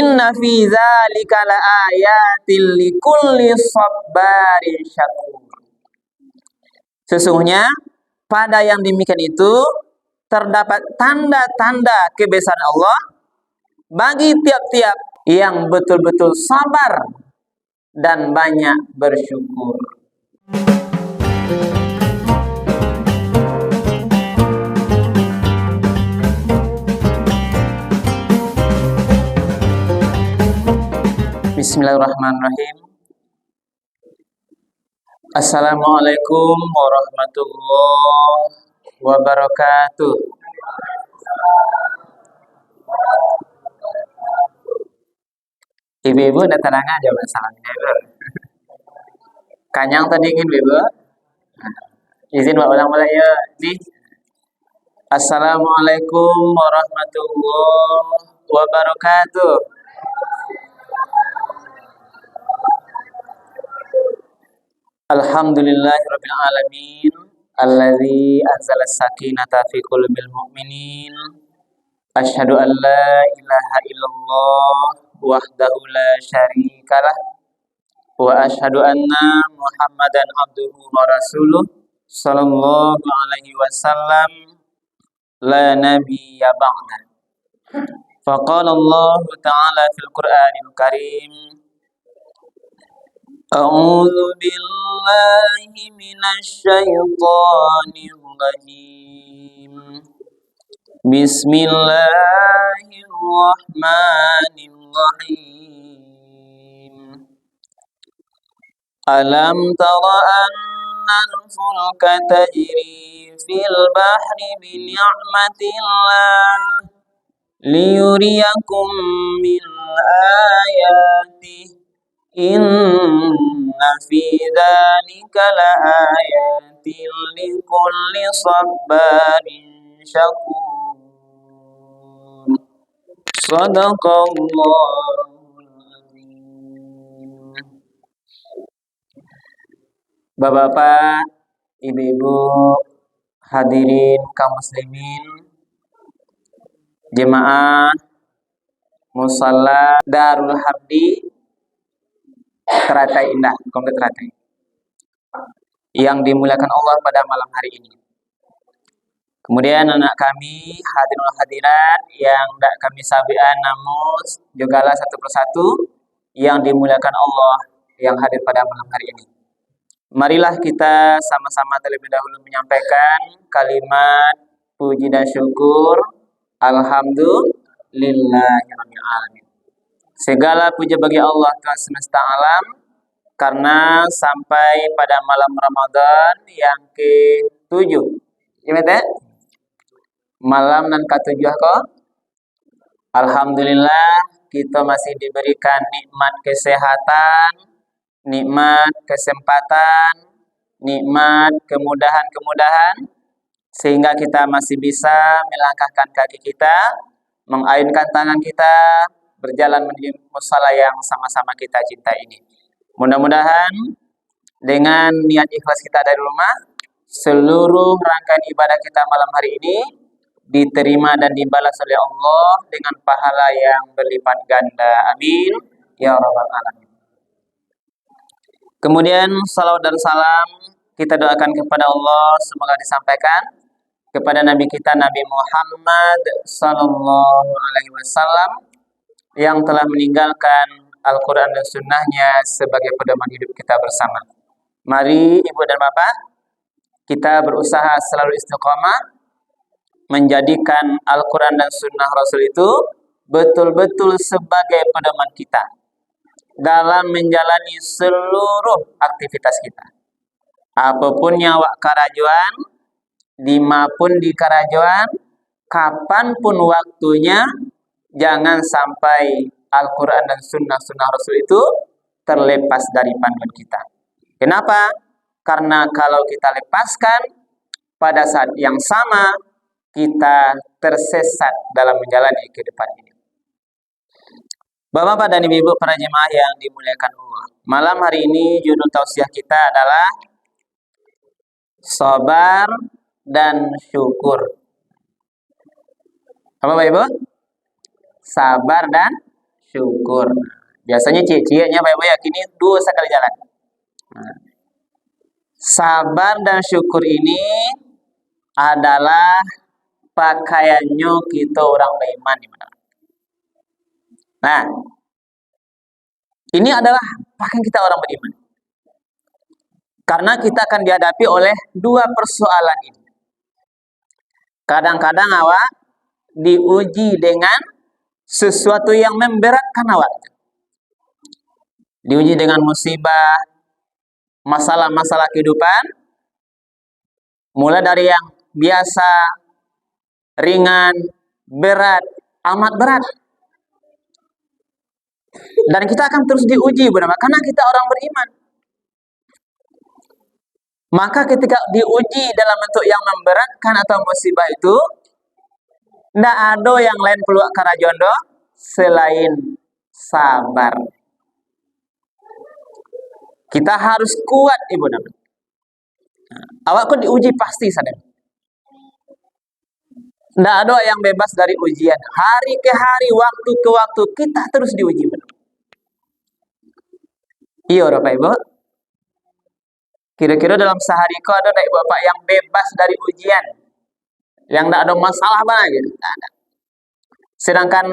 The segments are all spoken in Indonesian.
Inna fi dzalika laayatil likulli sabarin syakur. Sesungguhnya pada yang demikian itu terdapat tanda-tanda kebesaran Allah bagi tiap-tiap yang betul-betul sabar dan banyak bersyukur. Bismillahirrahmanirrahim. Assalamualaikum warahmatullahi wabarakatuh. Ibu-ibu udah tenang aja masalahnya. Kanyang tadi ingin ibu. Izin Pak ulang mulai ya. Nih. Assalamualaikum warahmatullahi wabarakatuh. Alhamdulillahirabbil alamin allazi anzala as-sakinata fi qulubil mu'minin. Asyhadu an la ilaha illallah wahdahu la syarikalah wa asyhadu anna Muhammadan abduhu wa rasuluh sallallahu alaihi wasallam la nabiyya ba'da. Faqala Allah ta'ala fil Qur'anil Karim A'udzu billahi minasy syaithanir rajim. Bismillahirrahmanirrahim. Alam tara annal fulka tajri fil bahri bi ni'matillah liyuriyakum min ayatihi inna fi dzalika laayatin likulli sabarin syakur. Shadaqallahul azim. Bapak-bapak, ibu-ibu, hadirin kaum muslimin, jemaah musalla Darul Hardi Teratai Indah, Komplek Teratai, yang dimuliakan Allah pada malam hari ini. Kemudian anak kami, hadirin hadirat yang tidak kami sabian namun jugalah satu persatu yang dimuliakan Allah yang hadir pada malam hari ini. Marilah kita sama-sama terlebih dahulu menyampaikan kalimat puji dan syukur. Alhamdulillahirabbil alamin. Segala puja bagi Allah Tuhan semesta alam, karena sampai pada malam Ramadan yang ke-7. Gimana? Malam dan ke-7 kok. Alhamdulillah kita masih diberikan nikmat kesehatan, nikmat kesempatan, nikmat kemudahan-kemudahan, sehingga kita masih bisa melangkahkan kaki kita, mengayunkan tangan kita, berjalan menuju musala yang sama-sama kita cinta ini. Mudah-mudahan dengan niat ikhlas kita dari rumah, seluruh rangkaian ibadah kita malam hari ini diterima dan dibalas oleh Allah dengan pahala yang berlipat ganda. Amin ya rabbal alamin. Kemudian salawat dan salam kita doakan kepada Allah, semoga disampaikan kepada Nabi kita Nabi Muhammad sallallahu alaihi wasallam yang telah meninggalkan Al-Quran dan Sunnahnya sebagai pedoman hidup kita bersama. Mari ibu dan bapak, kita berusaha selalu istiqomah menjadikan Al-Quran dan Sunnah Rasul itu betul-betul sebagai pedoman kita dalam menjalani seluruh aktivitas kita. Apapun yang wak karajuan, dimapun di karajuan, kapanpun waktunya, jangan sampai Al-Quran dan Sunnah Rasul itu terlepas dari panduan kita. Kenapa? Karena kalau kita lepaskan, pada saat yang sama kita tersesat dalam menjalani kehidupan ini. Bapak-bapak dan ibu-ibu para jemaah yang dimuliakan Allah, malam hari ini judul tausiah kita adalah sabar dan syukur. Apa Bapak Ibu? Sabar dan syukur. Biasanya cie-cienya baik-baik ini dua sekali jalan. Nah, sabar dan syukur ini adalah pakaiannya kita orang beriman. Nah, ini adalah pakaian kita orang beriman. Karena kita akan dihadapi oleh dua persoalan ini. Kadang-kadang awak diuji dengan sesuatu yang memberatkan awak. Diuji dengan musibah, masalah-masalah kehidupan, mulai dari yang biasa, ringan, berat, amat berat. Dan kita akan terus diuji karena kita orang beriman. Maka ketika diuji dalam bentuk yang memberatkan atau musibah itu, tidak ada yang lain peluang karajondo selain sabar. Kita harus kuat, ibu nama. Awakku diuji pasti sadar. Tidak ada yang bebas dari ujian. Hari ke hari, waktu ke waktu, kita terus diuji. Iya, Bapak Ibu. Kira-kira dalam sehari kau ada ibu bapak yang bebas dari ujian, yang tidak ada masalah banget gitu. Tidak ada. Sedangkan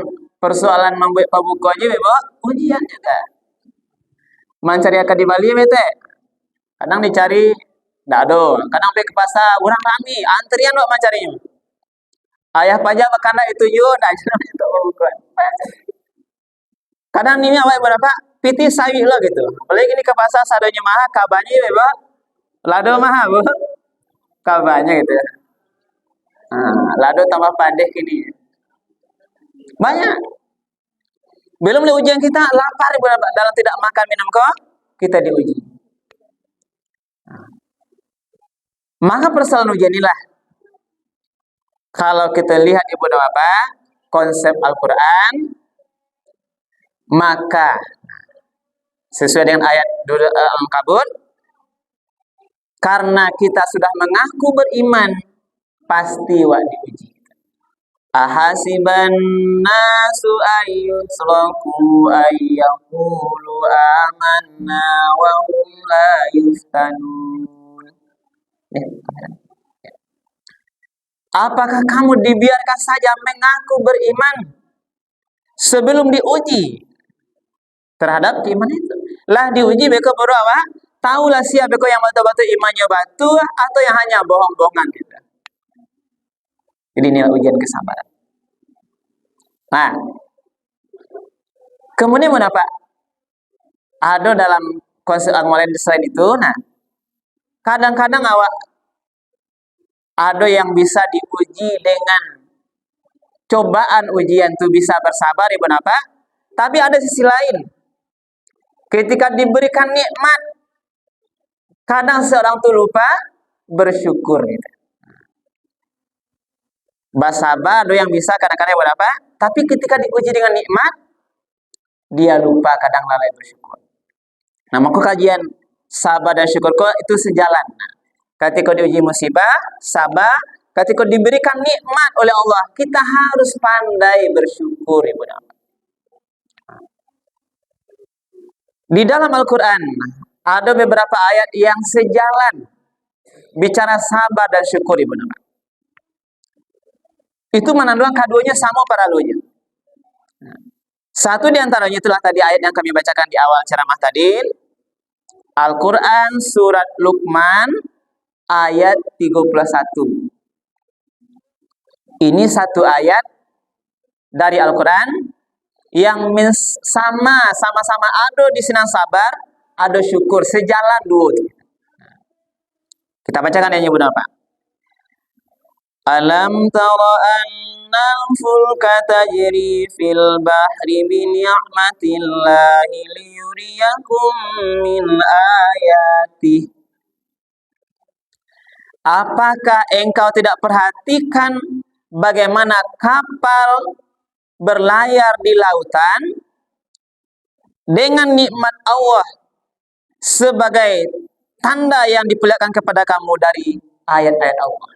persoalan membuat pabuko aja ibu ujian juga. Mencari akad di Bali bete. Kadang dicari tidak ada. Kadang pergi ke pasar orang rame, antrian buat mencarinya. Ayah pajak makana itu yo, nah itu pabuko. Kadang ini awak berapa? Piti sawi lo gitu. Apalagi ini ke pasar sadonya mahal, kabarnya ibu. Lado mahal bu, kabarnya gitu ya. Nah, lado tambah pandai ini. Banyak. Belum di ujian kita lapar ibu dalam tidak makan minum kok kita diuji. Maka persoalan ujian inilah. Kalau kita lihat ibu bapak konsep Al-Quran, maka sesuai dengan ayat Al-Ankabut, karena kita sudah mengaku beriman, pasti diuji. Ahasiban nasu ayyusraku ayyaqulu amanna wa hum la yuftanun. Apakah kamu dibiarkan saja mengaku beriman sebelum diuji terhadap iman itu? Lah diuji beko berapa? Taulah siapa beko yang betul-betul imannya batu atau yang hanya bohong-bohongan gitu. Jadi ini ujian kesabaran. Nah, kemudian mengapa? Ada dalam konsep al-mulai selain itu. Nah, kadang-kadang awak ada yang bisa diuji dengan cobaan ujian itu bisa bersabar ibu apa? Tapi ada sisi lain. Ketika diberikan nikmat, kadang seorang tuh lupa bersyukur gitu. Bersabar ada yang bisa kadang-kadang berapa? Tapi ketika diuji dengan nikmat, dia lupa kadang lalai bersyukur. Nah, maka kajian sabar dan syukur itu sejalan. Nah, ketika diuji musibah, sabar. Ketika diberikan nikmat oleh Allah, kita harus pandai bersyukur, ibu. Di dalam Al-Quran ada beberapa ayat yang sejalan bicara sabar dan syukur, ibu. Itu menandung keduanya sama paralunya. Satu di antaranya itulah tadi ayat yang kami bacakan di awal ceramah tadi. Al-Quran surat Luqman ayat 31. Ini satu ayat dari Al-Quran yang sama-sama ada di senang sabar, ada syukur, sejalan dua. Kita bacakan yang ibu Pak. Alam tara annal fulka tajri fil bahri bi ni'matillahi liyuriyakum min ayatih. Apakah engkau tidak perhatikan bagaimana kapal berlayar di lautan dengan nikmat Allah sebagai tanda yang diperlihatkan kepada kamu dari ayat-ayat Allah.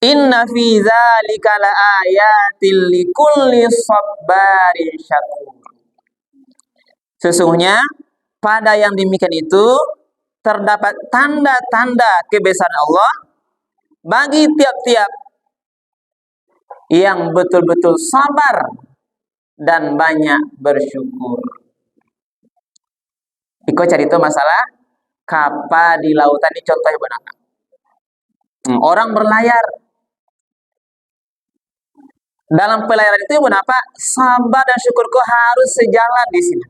Inna fi dzalika laayatil likulli sabarin syakur. Sesungguhnya pada yang demikian itu terdapat tanda-tanda kebesaran Allah bagi tiap-tiap yang betul-betul sabar dan banyak bersyukur. Iko cerita masalah kapal di lautan ini contohnya benar. Orang berlayar. Dalam pelayaran itu kenapa sabar dan syukurku harus sejalan di sini.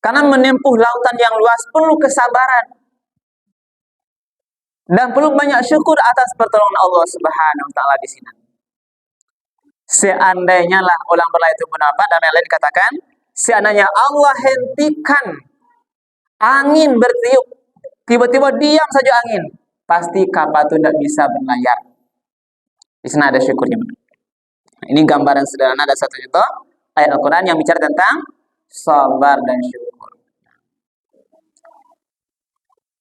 Karena menempuh lautan yang luas perlu kesabaran. Dan perlu banyak syukur atas pertolongan Allah Subhanahu wa taala di sini. Seandainya lah orang berlayar itu kenapa dan lain-lain dikatakan, seandainya Allah hentikan angin bertiup, tiba-tiba diam saja angin, pasti kapal itu tidak bisa berlayar. Di sana ada syukurnya. Ini gambaran sederhana, ada satu contoh ayat Al-Quran yang bicara tentang sabar dan syukur.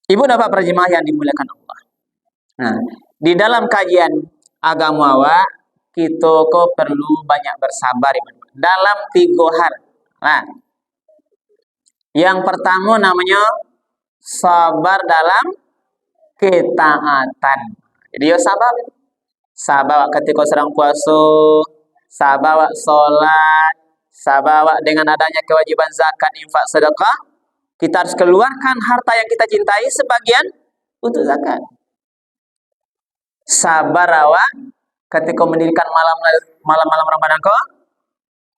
Ibu dapat perjemaah yang dimuliakan Allah. Nah, di dalam kajian agama kita kok perlu banyak bersabar dalam 3 hal. Nah, yang pertama namanya sabar dalam ketaatan. Jadi ya sabar ketika sedang puasa, sabar sholat, sabar dengan adanya kewajiban zakat, infak, sedekah, kita harus keluarkan harta yang kita cintai sebagian untuk zakat. Sabar ketika mendirikan malam-malam Ramadan kok,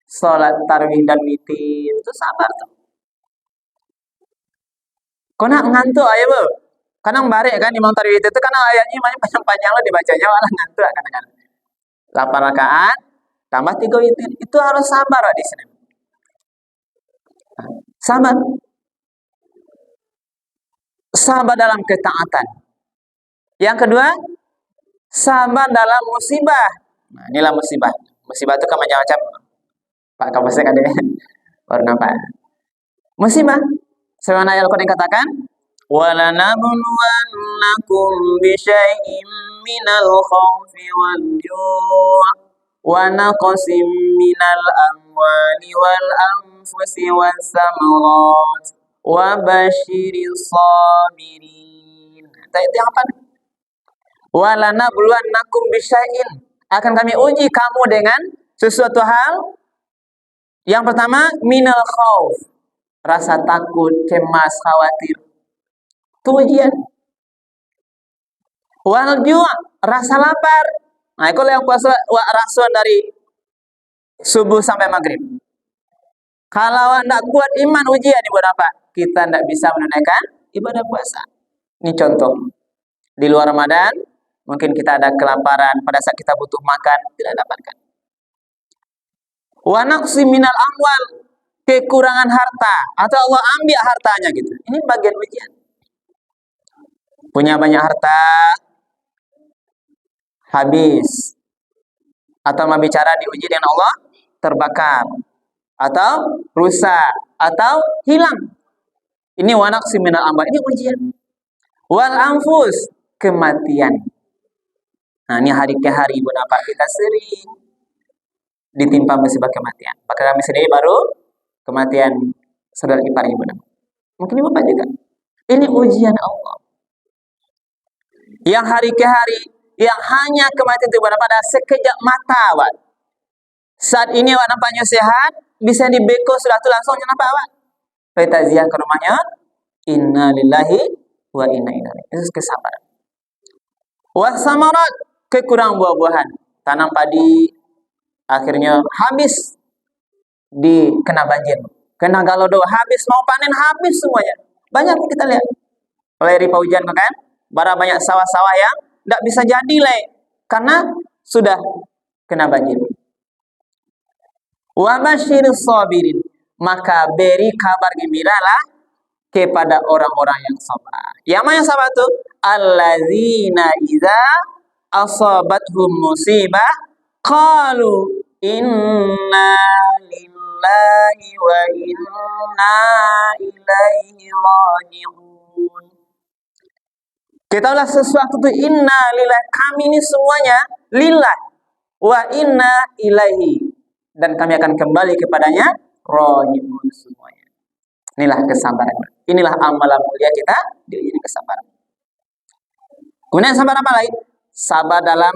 sholat tarawih dan witir, itu sabar tuh. Kau nak ngantuk aja bu? Kadang barek kan imam tarawih itu karena ayatnya panjang-panjang lo dibacanya malah ngantuk kadang-kadang. 8 rakaat tambah 3 witir, itu harus sabar di sini. Sabar. Sabar dalam ketaatan. Yang kedua, sabar dalam musibah. Nah, inilah musibah. Musibah itu kan macam-macam. Pak Kapolsek ada baru nampak. Musibah. Sebagaimana ayat Al-Qur'an katakan, وَلَنَبْلُوَنَّكُمْ بِشَيْءٍ مِّنَ الْخَوْفِ وَالْجُوعِ وَنَقْصٍ مِّنَ الْأَمْوَالِ وَالْأَنفُسِ وَالثَّمَرَاتِ وَبَشِّرِ الصَّابِرِينَ. Itu apa? وَلَنَبْلُوَنَّكُمْ بِشَيْءٍ, akan kami uji kamu dengan sesuatu hal. Yang pertama, minal khauf, rasa takut, cemas, khawatir. Itu ujian. Wal ju', rasa lapar. Nah, kalau yang puasa rasuan dari subuh sampai maghrib. Kalau tidak kuat iman, ujian ibu apa? Kita tidak bisa menunaikan ibadah puasa. Ini contoh. Di luar Ramadan, mungkin kita ada kelaparan, pada saat kita butuh makan, tidak dapatkan. Wa naqsi minal amwal, kekurangan harta, atau Allah ambil hartanya gitu. Ini bagian ujian. Punya banyak harta, habis. Atau mau bicara diuji dengan Allah, terbakar. Atau rusak. Atau hilang. Ini wa naqsi minal amwal, ini ujian. Wal anfus, kematian. Nah, ini hari ke hari kenapa kita sering ditimpa musibah kematian. Maka kami sendiri baru kematian saudara ipar ibu. Mungkin ibu juga. Ini ujian Allah. Yang hari ke hari, yang hanya kematian itu pada sekejap mata, Wak. Saat ini Wak nampaknya sehat, bisa dibeko sudah tuh langsung nampak Wak. Taziah ke rumahnya. Inna lillahi wa inna ilaihi. Itu kesabaran. Wasamarat, kekurangan buah-buahan. Tanam padi akhirnya habis kena banjir, kena galodo, habis mau panen habis semuanya. Banyak kita lihat. Oleh ripa hujan kan, bara banyak sawah-sawah yang tidak bisa jadi karena sudah kena banjir. Wa basyiris sabirin, maka beri kabar gembiralah kepada orang-orang yang sabar. Yang mana sabar itu? Alladzina idza asabathum musibah qalu inna lillahi wa inna ilaihi raji'un. Ketahuilah sesuatu itu inna lillah, kami ini semuanya lillah wa inna ilaihi, dan kami akan kembali kepadanya rajiun semuanya. Inilah kesabaran. Inilah amalan mulia kita diuji dengan kesabaran. Kemudian sabar apa lain? Sabar dalam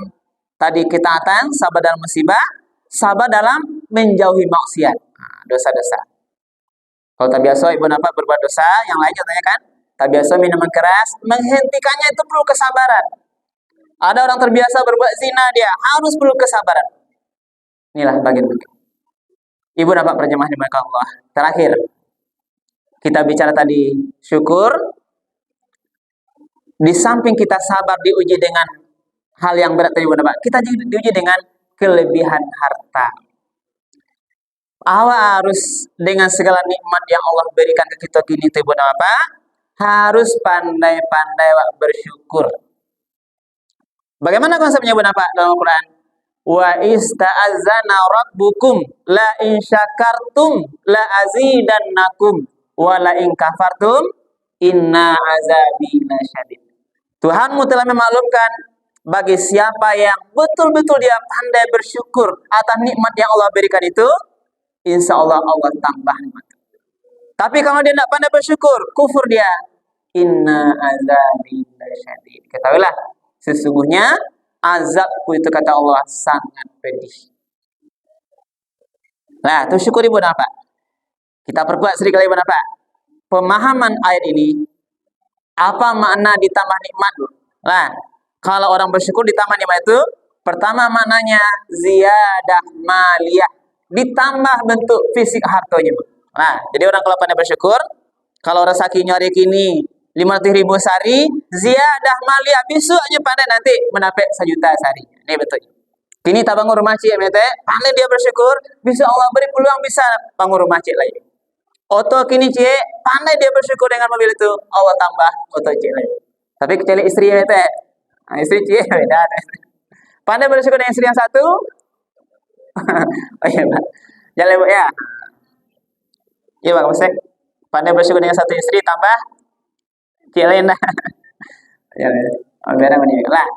tadi ketaatan, sabar dalam musibah, sabar dalam menjauhi maksiat, dosa-dosa. Kalau tak biasa ibu bapak berbuat dosa, yang lain contohnya kan, tak biasa minuman keras, menghentikannya itu perlu kesabaran. Ada orang terbiasa berbuat zina, dia harus perlu kesabaran. Inilah bagian-bagian. Ibu bapak berjemaah dimuliakan Allah. Terakhir, kita bicara tadi syukur. Di samping kita sabar diuji dengan hal yang berat tadi ibu bapak, kita diuji dengan kelebihan harta. Awak harus dengan segala nikmat yang Allah berikan ke kita kini ibu bapak, harus pandai-pandai bersyukur. Bagaimana konsepnya ibu bapak dalam Al-Quran? Wa ista'azana rabbukum la in syakartum la azidannakum wa la in kafartum inna azabi lasyadid. Tuhanmu telah memaklumkan bagi siapa yang betul-betul dia pandai bersyukur atas nikmat yang Allah berikan itu, insya Allah Allah tambah nikmat. Tapi kalau dia tidak pandai bersyukur, kufur dia, inna azabi lasyadid. Ketahuilah, sesungguhnya azabku itu kata Allah sangat pedih. Nah, itu syukur ibu apa? Kita perkuat sedikit ibu apa? Pemahaman ayat ini, apa makna ditambah nikmat? Nah, kalau orang bersyukur ditambah nikmat itu, pertama maknanya ziyadah maliyah, ditambah bentuk fisik hartanya. Nah, jadi orang kalau pandai bersyukur, kalau rezekinya hari kini 500.000 sehari, ziyadah maliyah, besoknya pandai nanti mendapat 1 juta sehari. Ini betul. Kini tak bangun rumah cik, pandai dia bersyukur, bisa Allah beri peluang bisa bangun rumah cik lagi. Oto kini cik, pandai dia bersyukur dengan mobil itu, Allah tambah oto cik lagi. Tapi kecuali istri istri cik beda. Pandai bersyukur dengan istri yang satu. Oh iya Pak, jangan lebih ya. Iya Pak, maksudnya pandai bersyukur dengan satu istri tambah cik lain dah. Ya, beda meninggal lah.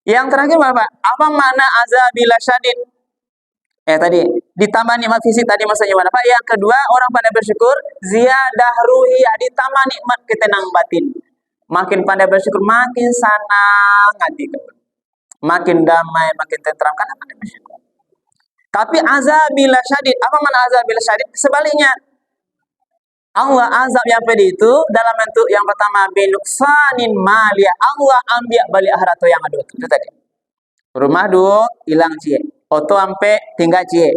Yang terakhir Bapak, apa makna azabil syadid? Tadi ditambah nikmat fisik tadi maksudnya mana Pak? Yang kedua, orang pandai bersyukur, ziyadah ruhiyah, ditambah nikmat ketenangan batin. Makin pandai bersyukur, makin senang hati, makin damai, makin tentram karena pandai bersyukur. Tapi azabil syadid, apa makna azabil syadid? Sebaliknya, Allah azab yang pedih itu dalam bentuk yang pertama binuksanin maliyah, Allah ambil balik harta yang ada itu tadi. Rumah dua hilang cie, oto ampe tinggal cie,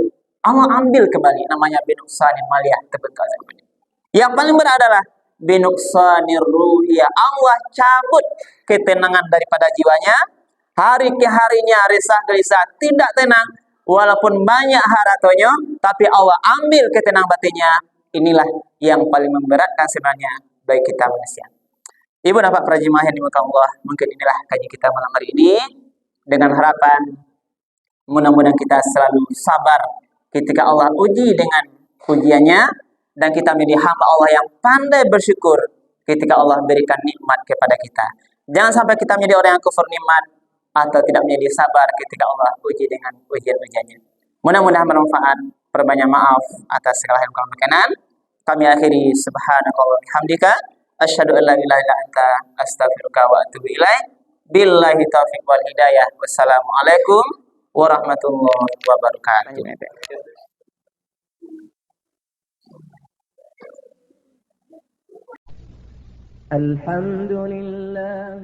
Allah ambil kembali, namanya binuksanin maliyah, terbentuk azab pedih. Yang paling berat adalah binuksanir ruhiyah, Allah cabut ketenangan daripada jiwanya, hari ke harinya resah gelisah, tidak tenang, walaupun banyak hartanya, tapi Allah ambil ketenangan batinnya. Inilah yang paling memberatkan sebenarnya bagi kita manusia. Ibu dapat para jemaah yang dimuliakan Allah, mungkin inilah kaji kita malam hari ini, dengan harapan mudah-mudahan kita selalu sabar ketika Allah uji dengan ujiannya, dan kita menjadi hamba Allah yang pandai bersyukur ketika Allah berikan nikmat kepada kita. Jangan sampai kita menjadi orang yang kufur nikmat atau tidak menjadi sabar ketika Allah uji dengan ujian-ujiannya. Mudah-mudahan bermanfaat. Perbanyak maaf atas segala hal yang berkenan. Kami akhiri subhanakallah bihamdika asyhadu an la ilaha illa anta astaghfiruka wa atubu ilaik. Billahi taufiq wal hidayah. Wassalamualaikum warahmatullahi wabarakatuh. Alhamdulillah.